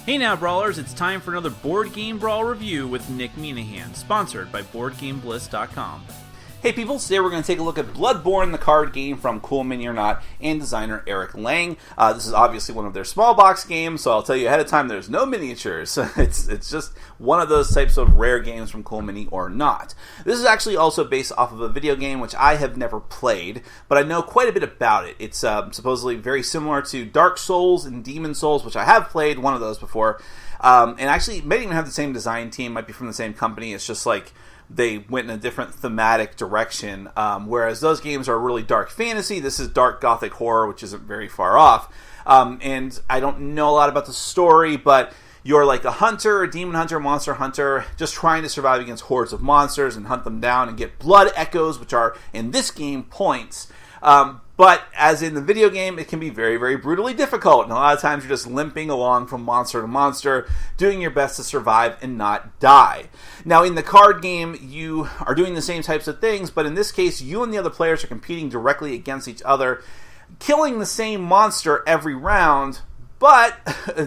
Hey now, Brawlers, it's time for another Board Game Brawl review with Nick Minahan, sponsored by BoardGameBliss.com. Hey people, today we're going to take a look at Bloodborne, the card game from Cool Mini or Not and designer Eric Lang. This is obviously one of their small box games, so I'll tell you ahead of time there's no miniatures. It's just one of those types of rare games from Cool Mini or Not. This is actually also based off of a video game which I have never played, but I know quite a bit about it. It's supposedly very similar to Dark Souls and Demon Souls, which I have played one of those before. And actually, it may even have the same design team, might be from the same company. It's just like they went in a different thematic direction, whereas those games are really dark fantasy. This is dark gothic horror, which isn't very far off. And I don't know a lot about the story, but you're like a hunter, a demon hunter, monster hunter, just trying to survive against hordes of monsters and hunt them down and get blood echoes, which are, in this game, points. But as in the video game, it can be very, very brutally difficult. And a lot of times you're just limping along from monster to monster, doing your best to survive and not die. Now, in the card game, you are doing the same types of things, but in this case, you and the other players are competing directly against each other, killing the same monster every round. But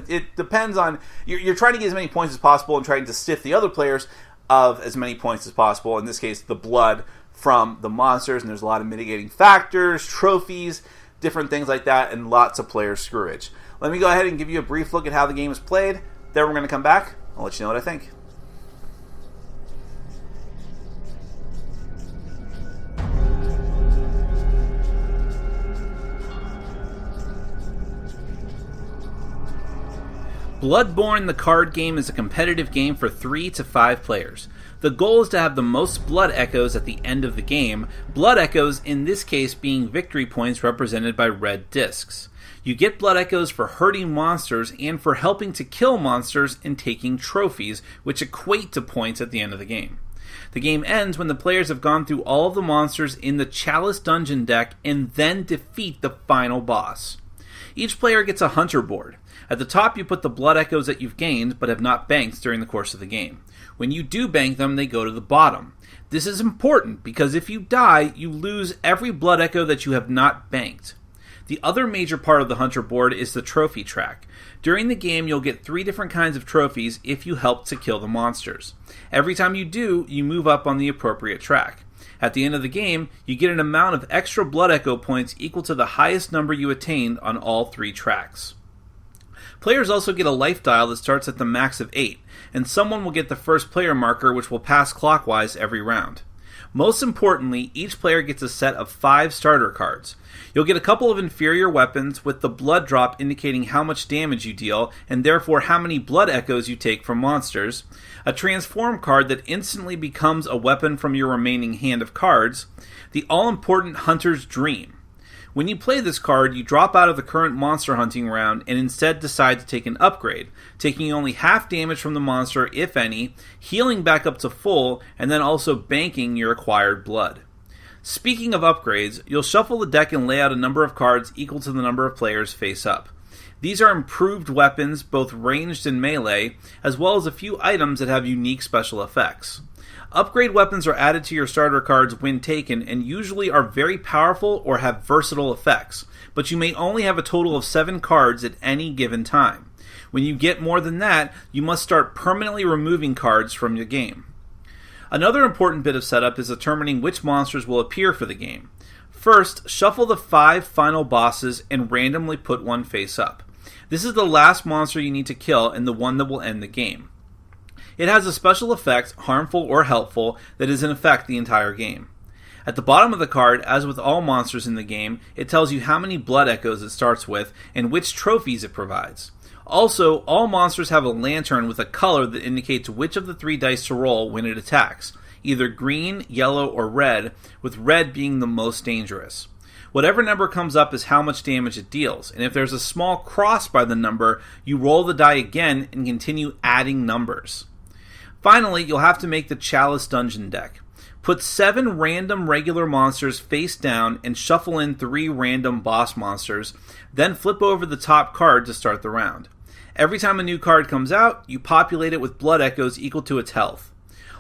it depends on, you're trying to get as many points as possible and trying to sift the other players of as many points as possible. In this case, the blood from the monsters, and there's a lot of mitigating factors, trophies, different things like that, and lots of player screwage. Let me go ahead and give you a brief look at how the game is played. Then we're going to come back. I'll let you know what I think. Bloodborne, the card game, is a competitive game for 3 to 5 players. The goal is to have the most blood echoes at the end of the game, blood echoes in this case being victory points represented by red discs. You get blood echoes for hurting monsters and for helping to kill monsters and taking trophies, which equate to points at the end of the game. The game ends when the players have gone through all of the monsters in the Chalice dungeon deck and then defeat the final boss. Each player gets a hunter board. At the top you put the blood echoes that you've gained but have not banked during the course of the game. When you do bank them, they go to the bottom. This is important because if you die, you lose every blood echo that you have not banked. The other major part of the hunter board is the trophy track. During the game, you'll get 3 different kinds of trophies if you help to kill the monsters. Every time you do, you move up on the appropriate track. At the end of the game, you get an amount of extra blood echo points equal to the highest number you attained on all 3 tracks. Players also get a life dial that starts at the max of 8, and someone will get the first player marker, which will pass clockwise every round. Most importantly, each player gets a set of 5 starter cards. You'll get a couple of inferior weapons with the blood drop indicating how much damage you deal, and therefore how many blood echoes you take from monsters, a transform card that instantly becomes a weapon from your remaining hand of cards, the all-important Hunter's Dream. When you play this card, you drop out of the current monster hunting round and instead decide to take an upgrade, taking only half damage from the monster, if any, healing back up to full, and then also banking your acquired blood. Speaking of upgrades, you'll shuffle the deck and lay out a number of cards equal to the number of players face up. These are improved weapons, both ranged and melee, as well as a few items that have unique special effects. Upgrade weapons are added to your starter cards when taken and usually are very powerful or have versatile effects, but you may only have a total of 7 cards at any given time. When you get more than that, you must start permanently removing cards from your game. Another important bit of setup is determining which monsters will appear for the game. First, shuffle the 5 final bosses and randomly put one face up. This is the last monster you need to kill and the one that will end the game. It has a special effect, harmful or helpful, that is in effect the entire game. At the bottom of the card, as with all monsters in the game, it tells you how many blood echoes it starts with and which trophies it provides. Also, all monsters have a lantern with a color that indicates which of the 3 dice to roll when it attacks, either green, yellow, or red, with red being the most dangerous. Whatever number comes up is how much damage it deals, and if there's a small cross by the number, you roll the die again and continue adding numbers. Finally, you'll have to make the Chalice dungeon deck. Put 7 random regular monsters face down and shuffle in 3 random boss monsters, then flip over the top card to start the round. Every time a new card comes out, you populate it with blood echoes equal to its health.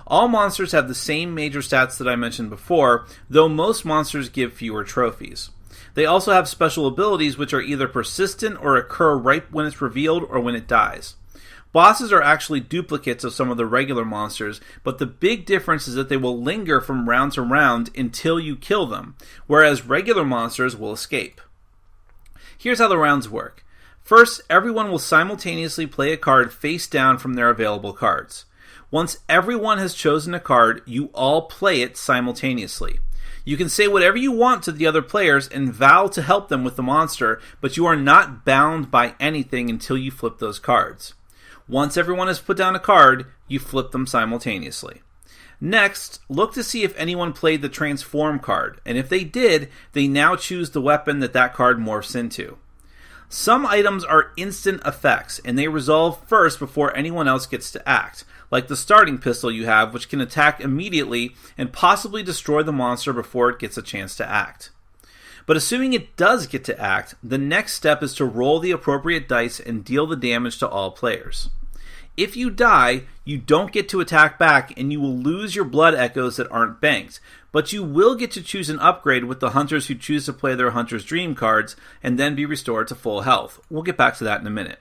All monsters have the same major stats that I mentioned before, though most monsters give fewer trophies. They also have special abilities which are either persistent or occur right when it's revealed or when it dies. Bosses are actually duplicates of some of the regular monsters, but the big difference is that they will linger from round to round until you kill them, whereas regular monsters will escape. Here's how the rounds work. First, everyone will simultaneously play a card face down from their available cards. Once everyone has chosen a card, you all play it simultaneously. You can say whatever you want to the other players and vow to help them with the monster, but you are not bound by anything until you flip those cards. Once everyone has put down a card, you flip them simultaneously. Next, look to see if anyone played the transform card, and if they did, they now choose the weapon that card morphs into. Some items are instant effects, and they resolve first before anyone else gets to act, like the starting pistol you have, which can attack immediately and possibly destroy the monster before it gets a chance to act. But assuming it does get to act, the next step is to roll the appropriate dice and deal the damage to all players. If you die, you don't get to attack back and you will lose your blood echoes that aren't banked, but you will get to choose an upgrade with the hunters who choose to play their Hunter's Dream cards and then be restored to full health. We'll get back to that in a minute.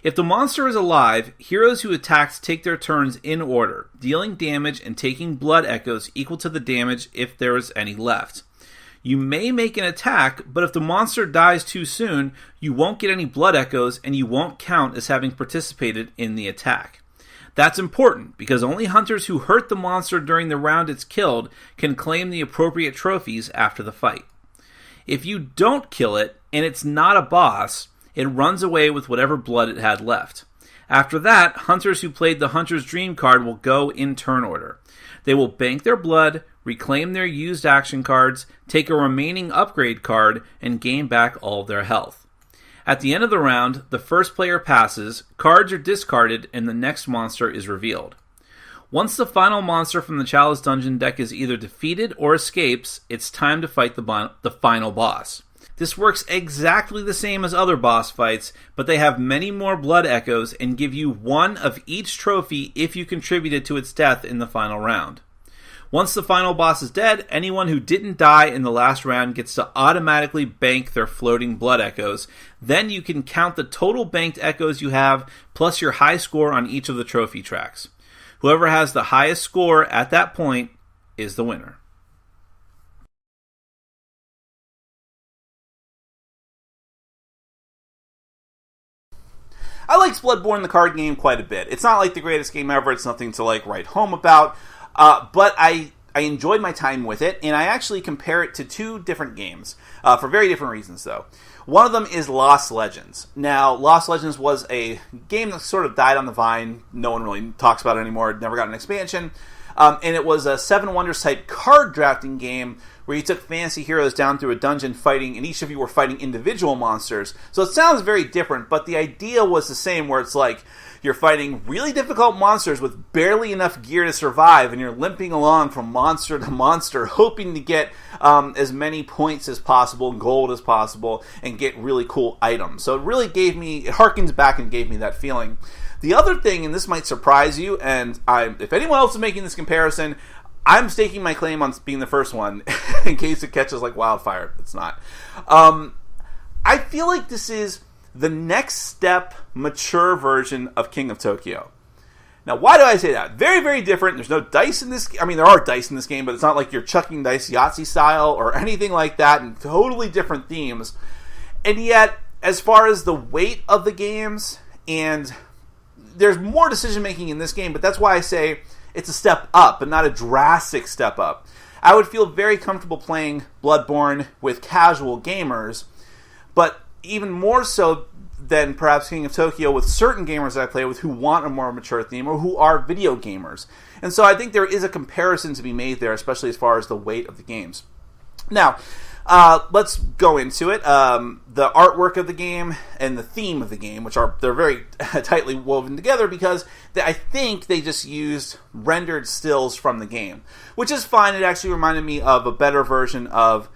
If the monster is alive, heroes who attacked take their turns in order, dealing damage and taking blood echoes equal to the damage if there is any left. You may make an attack, but if the monster dies too soon, you won't get any blood echoes and you won't count as having participated in the attack. That's important because only hunters who hurt the monster during the round it's killed can claim the appropriate trophies after the fight. If you don't kill it and it's not a boss, it runs away with whatever blood it had left. After that, hunters who played the Hunter's Dream card will go in turn order. They will bank their blood, reclaim their used action cards, take a remaining upgrade card, and gain back all of their health. At the end of the round, the first player passes, cards are discarded, and the next monster is revealed. Once the final monster from the Chalice Dungeon deck is either defeated or escapes, it's time to fight the final boss. This works exactly the same as other boss fights, but they have many more blood echoes and give you one of each trophy if you contributed to its death in the final round. Once the final boss is dead, anyone who didn't die in the last round gets to automatically bank their floating blood echoes. Then you can count the total banked echoes you have, plus your high score on each of the trophy tracks. Whoever has the highest score at that point is the winner. I liked Bloodborne, the card game, quite a bit. It's not like the greatest game ever. It's nothing to write home about. But I enjoyed my time with it, and I actually compare it to two different games for very different reasons, though. One of them is Lost Legends. Now, Lost Legends was a game that sort of died on the vine. No one really talks about it anymore. It never got an expansion. And it was a Seven Wonders type card drafting game where you took fantasy heroes down through a dungeon fighting, and each of you were fighting individual monsters. So it sounds very different, but the idea was the same, where it's like you're fighting really difficult monsters with barely enough gear to survive, and you're limping along from monster to monster, hoping to get as many points as possible, gold as possible, and get really cool items. So it really it harkens back and gave me that feeling. The other thing, and this might surprise you, and if anyone else is making this comparison, I'm staking my claim on being the first one in case it catches like wildfire. It's not. I feel like this is the next step, mature version of King of Tokyo. Now, why do I say that? Very, very different. There's no dice in this. I mean, there are dice in this game, but it's not like you're chucking dice Yahtzee style or anything like that, and totally different themes. And yet, as far as the weight of the games, and there's more decision making in this game, but that's why I say it's a step up, but not a drastic step up. I would feel very comfortable playing Bloodborne with casual gamers, but even more so than perhaps King of Tokyo with certain gamers that I play with who want a more mature theme or who are video gamers. And so I think there is a comparison to be made there, especially as far as the weight of the games. Now, let's go into it. The artwork of the game and the theme of the game, they're very tightly woven together because I think they just used rendered stills from the game, which is fine. It actually reminded me of a better version of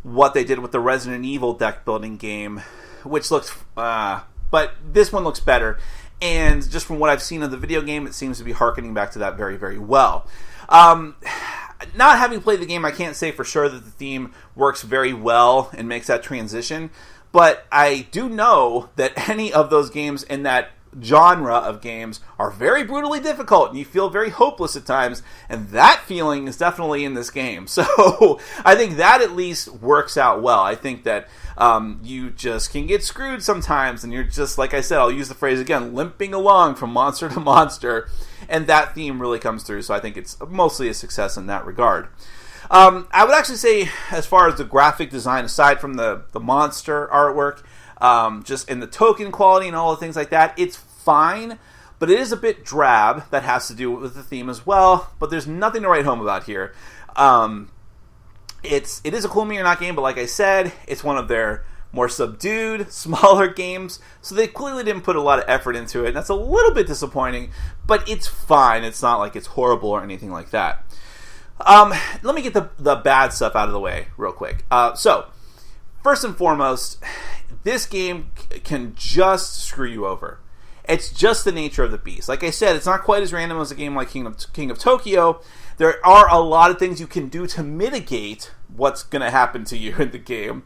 what they did with the Resident Evil deck building game, which looks, but this one looks better. And just from what I've seen of the video game, it seems to be hearkening back to that very, very well. Not having played the game, I can't say for sure that the theme works very well and makes that transition, but I do know that any of those games in that genre of games are very brutally difficult, and you feel very hopeless at times, and that feeling is definitely in this game. So I think that at least works out well. I think that you just can get screwed sometimes, and you're just, like I said, I'll use the phrase again, limping along from monster to monster, and that theme really comes through, so I think it's mostly a success in that regard. I would actually say, as far as the graphic design, aside from the monster artwork, just in the token quality and all the things like that, it's fine, but it is a bit drab. That has to do with the theme as well, but there's nothing to write home about here. It is a Cool Mini or Not game, but like I said, it's one of their more subdued, smaller games, so they clearly didn't put a lot of effort into it, and that's a little bit disappointing, but it's fine. It's not like it's horrible or anything like that. Let me get the bad stuff out of the way real quick. So, first and foremost, this game can just screw you over. It's just the nature of the beast. Like I said, it's not quite as random as a game like King of Tokyo. There are a lot of things you can do to mitigate what's going to happen to you in the game,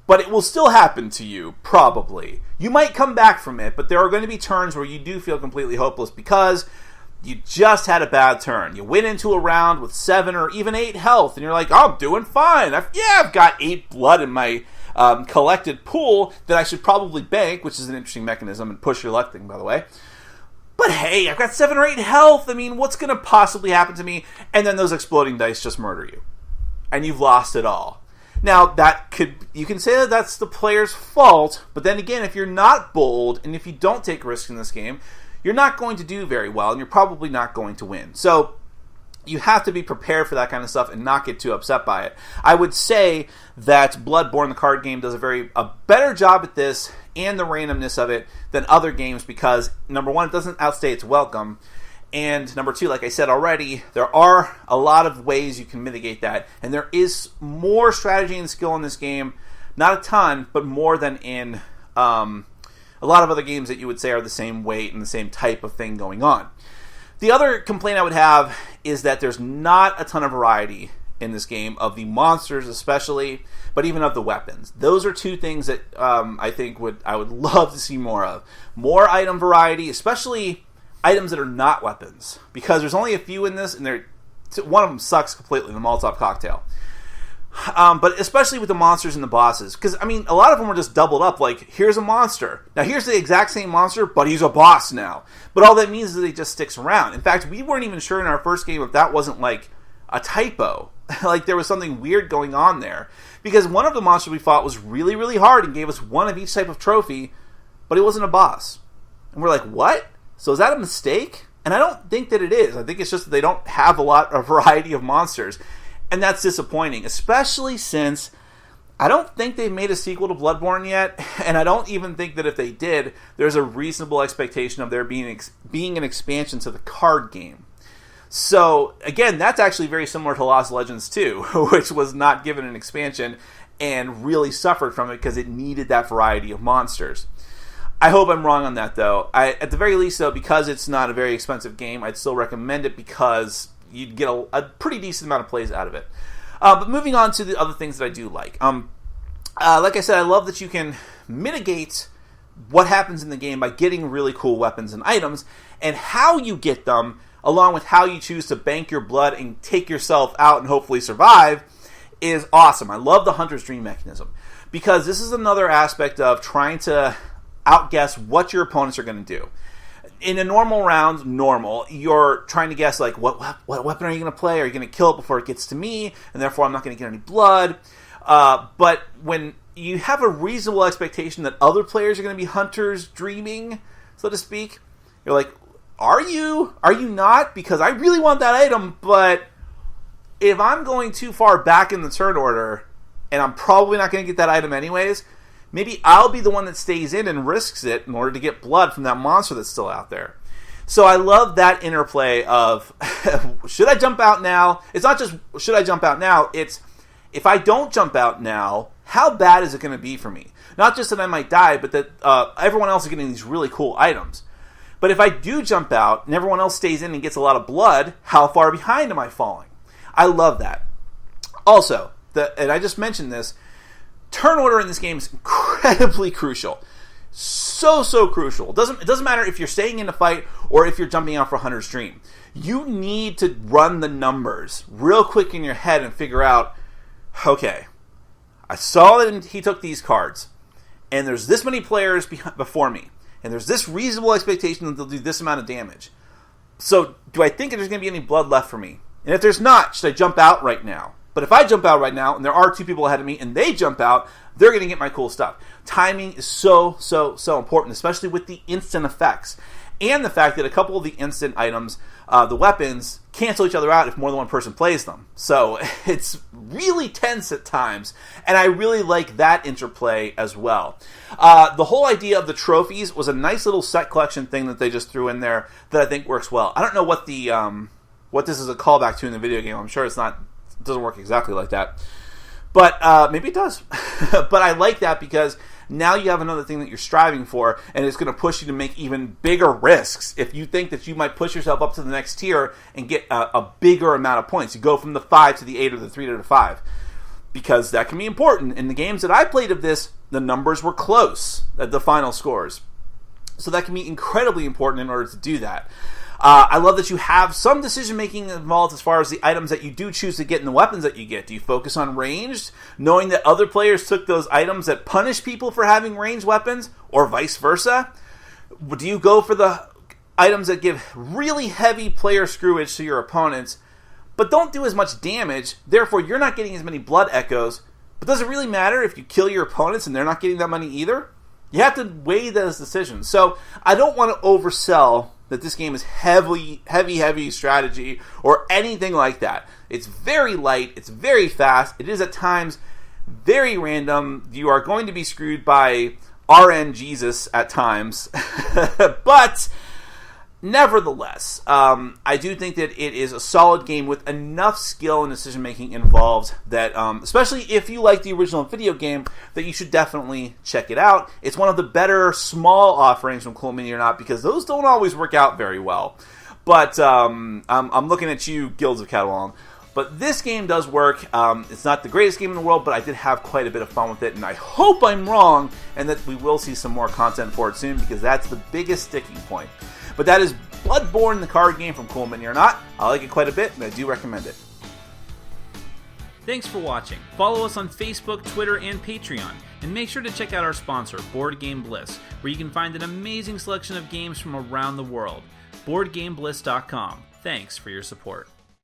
but it will still happen to you, probably. You might come back from it, but there are going to be turns where you do feel completely hopeless because you just had a bad turn. You went into a round with 7 or even 8 health, and you're like, oh, I'm doing fine. I've got 8 blood in my collected pool that I should probably bank, which is an interesting mechanism, and push your luck thing, by the way. But hey, I've got 7 or 8 health. I mean, what's going to possibly happen to me? And then those exploding dice just murder you. And you've lost it all. Now, you can say that that's the player's fault, but then again, if you're not bold, and if you don't take risks in this game, you're not going to do very well, and you're probably not going to win. So, you have to be prepared for that kind of stuff and not get too upset by it. I would say that Bloodborne, the card game, does a better job at this and the randomness of it than other games because, number one, it doesn't outstay its welcome, and number two, like I said already, there are a lot of ways you can mitigate that, and there is more strategy and skill in this game. Not a ton, but more than in a lot of other games that you would say are the same weight and the same type of thing going on. The other complaint I would have is that there's not a ton of variety in this game, of the monsters especially, but even of the weapons. Those are two things that I think I would love to see more of. More item variety, especially items that are not weapons, because there's only a few in this, and one of them sucks completely, the Molotov cocktail. But especially with the monsters and the bosses, because, I mean, a lot of them were just doubled up, like, here's a monster. Now, here's the exact same monster, but he's a boss now. But all that means is that he just sticks around. In fact, we weren't even sure in our first game if that wasn't, like, a typo. Like, there was something weird going on there. Because one of the monsters we fought was really, really hard and gave us one of each type of trophy, but it wasn't a boss. And we're like, what? So is that a mistake? And I don't think that it is. I think it's just that they don't have a variety of monsters. And that's disappointing, especially since I don't think they've made a sequel to Bloodborne yet, and I don't even think that if they did, there's a reasonable expectation of there being an expansion to the card game. So, again, that's actually very similar to Lost Legends 2, which was not given an expansion and really suffered from it because it needed that variety of monsters. I hope I'm wrong on that, though. At the very least, though, because it's not a very expensive game, I'd still recommend it because you'd get a pretty decent amount of plays out of it. But moving on to the other things that I do like. Like I said, I love that you can mitigate what happens in the game by getting really cool weapons and items, and how you get them, along with how you choose to bank your blood and take yourself out and hopefully survive, is awesome. I love the Hunter's Dream mechanism, because this is another aspect of trying to outguess what your opponents are going to do. In a normal round, you're trying to guess, like, what weapon are you going to play? Are you going to kill it before it gets to me, and therefore I'm not going to get any blood? But when you have a reasonable expectation that other players are going to be hunters dreaming, so to speak, you're like, are you? Are you not? Because I really want that item, but if I'm going too far back in the turn order, and I'm probably not going to get that item anyways, maybe I'll be the one that stays in and risks it in order to get blood from that monster that's still out there. So I love that interplay of, should I jump out now? It's not just, should I jump out now? It's, if I don't jump out now, how bad is it going to be for me? Not just that I might die, but that everyone else is getting these really cool items. But if I do jump out and everyone else stays in and gets a lot of blood, how far behind am I falling? I love that. Also, and I just mentioned this, turn order in this game is incredibly crucial. So crucial. It doesn't matter if you're staying in a fight or if you're jumping out for Hunter's Dream. You need to run the numbers real quick in your head and figure out, okay, I saw that he took these cards, and there's this many players before me, and there's this reasonable expectation that they'll do this amount of damage. So do I think there's going to be any blood left for me? And if there's not, should I jump out right now? But if I jump out right now, and there are 2 people ahead of me, and they jump out, they're going to get my cool stuff. Timing is so important, especially with the instant effects. And the fact that a couple of the instant items, the weapons, cancel each other out if more than one person plays them. So it's really tense at times, and I really like that interplay as well. The whole idea of the trophies was a nice little set collection thing that they just threw in there that I think works well. I don't know what the what this is a callback to in the video game. I'm sure it doesn't work exactly like that. But maybe it does. But I like that because now you have another thing that you're striving for, and it's going to push you to make even bigger risks. If you think that you might push yourself up to the next tier and get a bigger amount of points, you go from the 5 to the 8 or the 3 to the 5. Because that can be important. In the games that I played of this, the numbers were close at the final scores. So that can be incredibly important in order to do that. I love that you have some decision-making involved as far as the items that you do choose to get and the weapons that you get. Do you focus on ranged, knowing that other players took those items that punish people for having ranged weapons, or vice versa? Do you go for the items that give really heavy player screwage to your opponents, but don't do as much damage, therefore you're not getting as many blood echoes, but does it really matter if you kill your opponents and they're not getting that money either? You have to weigh those decisions. So I don't want to oversell that this game is heavy strategy or anything like that. It's very light, it's very fast, it is at times very random. You are going to be screwed by RN Jesus at times, but nevertheless, I do think that it is a solid game with enough skill and decision making involved that, especially if you like the original video game, that you should definitely check it out. It's one of the better small offerings from Cool Mini or Not, because those don't always work out very well. But I'm looking at you, Guilds of Catalan. But this game does work. It's not the greatest game in the world, but I did have quite a bit of fun with it, and I hope I'm wrong and that we will see some more content for it soon, because that's the biggest sticking point. But that is Bloodborne, the card game from Cool Mini or Not. I like it quite a bit, and I do recommend it. Thanks for watching. Follow us on Facebook, Twitter, and Patreon. And make sure to check out our sponsor, Board Game Bliss, where you can find an amazing selection of games from around the world. BoardGameBliss.com. Thanks for your support.